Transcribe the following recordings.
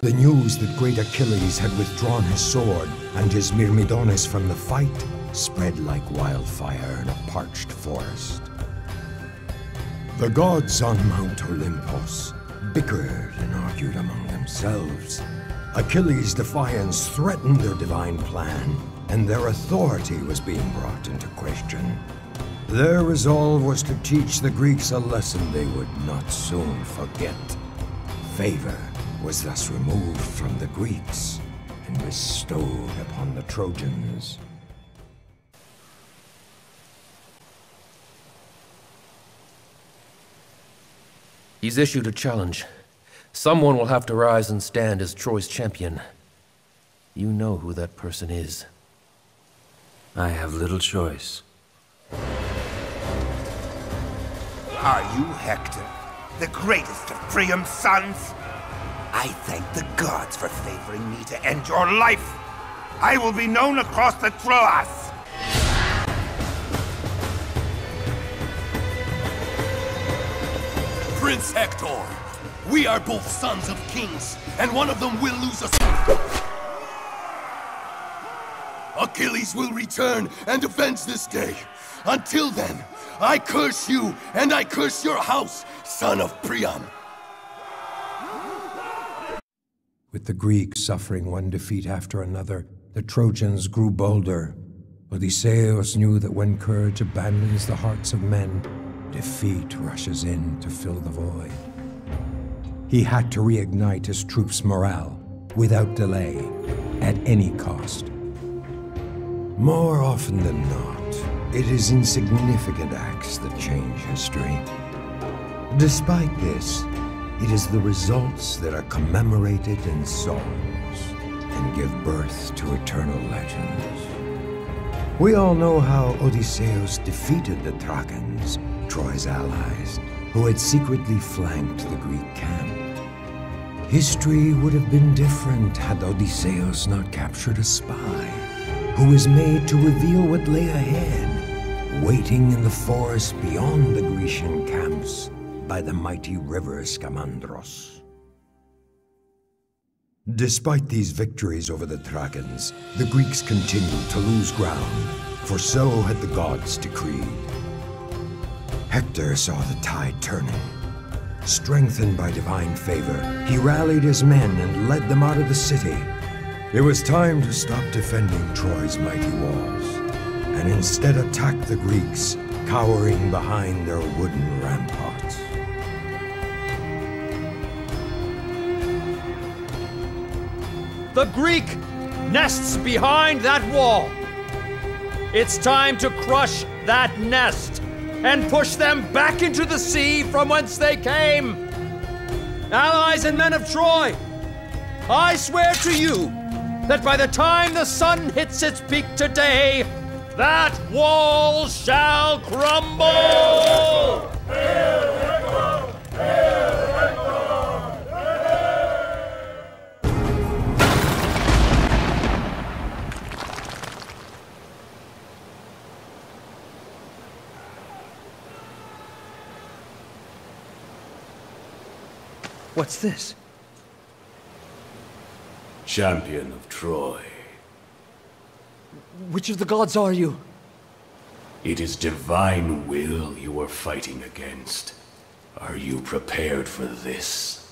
The news that great Achilles had withdrawn his sword and his Myrmidones from the fight spread like wildfire in a parched forest. The gods on Mount Olympus bickered and argued among themselves. Achilles' defiance threatened their divine plan, and their authority was being brought into question. Their resolve was to teach the Greeks a lesson they would not soon forget. Favor was thus removed from the Greeks and bestowed upon the Trojans. He's issued a challenge. Someone will have to rise and stand as Troy's champion. You know who that person is. I have little choice. Are you Hector, the greatest of Priam's sons? I thank the gods for favoring me to end your life. I will be known across the Troas. Prince Hector, we are both sons of kings, and one of them will lose us. Achilles will return and avenge this day. Until then, I curse you, and I curse your house, son of Priam. With the Greeks suffering one defeat after another, the Trojans grew bolder. Odysseus knew that when courage abandons the hearts of men, defeat rushes in to fill the void. He had to reignite his troops' morale, without delay, at any cost. More often than not, it is insignificant acts that change history. Despite this, it is the results that are commemorated in songs and give birth to eternal legends. We all know how Odysseus defeated the Trojans, Troy's allies, who had secretly flanked the Greek camp. History would have been different had Odysseus not captured a spy, who was made to reveal what lay ahead, waiting in the forest beyond the Grecian camps by the mighty river Scamandros. Despite these victories over the Trojans, the Greeks continued to lose ground, for so had the gods decreed. Hector saw the tide turning. Strengthened by divine favor, he rallied his men and led them out of the city. It was time to stop defending Troy's mighty walls, and instead attack the Greeks, cowering behind their wooden ramparts. The Greek nests behind that wall. It's time to crush that nest and push them back into the sea from whence they came. Allies and men of Troy, I swear to you that by the time the sun hits its peak today, that wall shall crumble! What's this? Champion of Troy. Which of the gods are you? It is divine will you are fighting against. Are you prepared for this?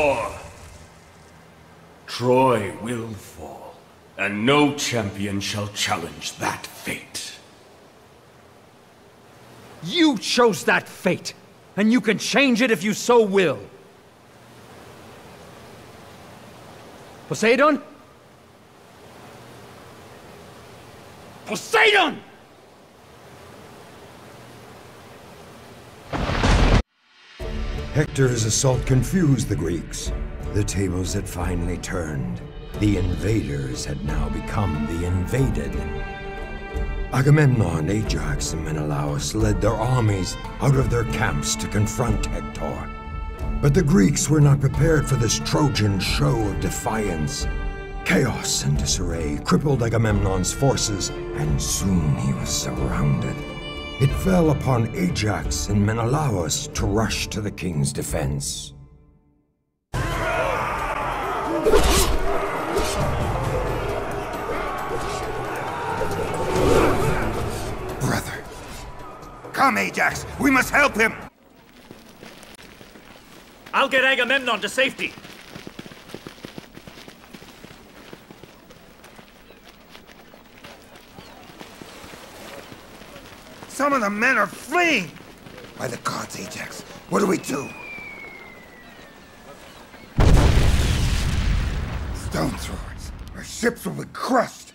war. Troy will fall, and no champion shall challenge that fate. You chose that fate, and you can change it if you so will. Poseidon? Poseidon! Hector's assault confused the Greeks. The tables had finally turned. The invaders had now become the invaded. Agamemnon, Ajax, and Menelaus led their armies out of their camps to confront Hector. But the Greeks were not prepared for this Trojan show of defiance. Chaos and disarray crippled Agamemnon's forces, and soon he was surrounded. It fell upon Ajax and Menelaus to rush to the king's defense. Brother. Come, Ajax. We must help him. I'll get Agamemnon to safety. Some of the men are fleeing! By the gods, Ajax, what do we do? Stone throwers! Our ships will be crushed!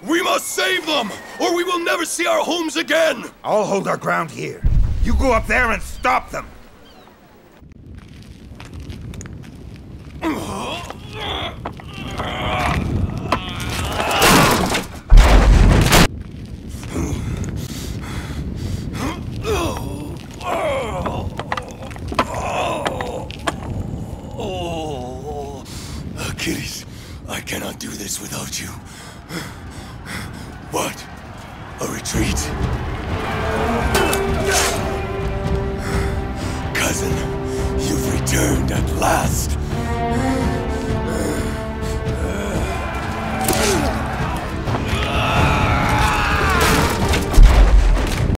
We must save them, or we will never see our homes again! I'll hold our ground here. You go up there and stop them! Achilles, I cannot do this without you. What? A retreat? Cousin, you've returned at last.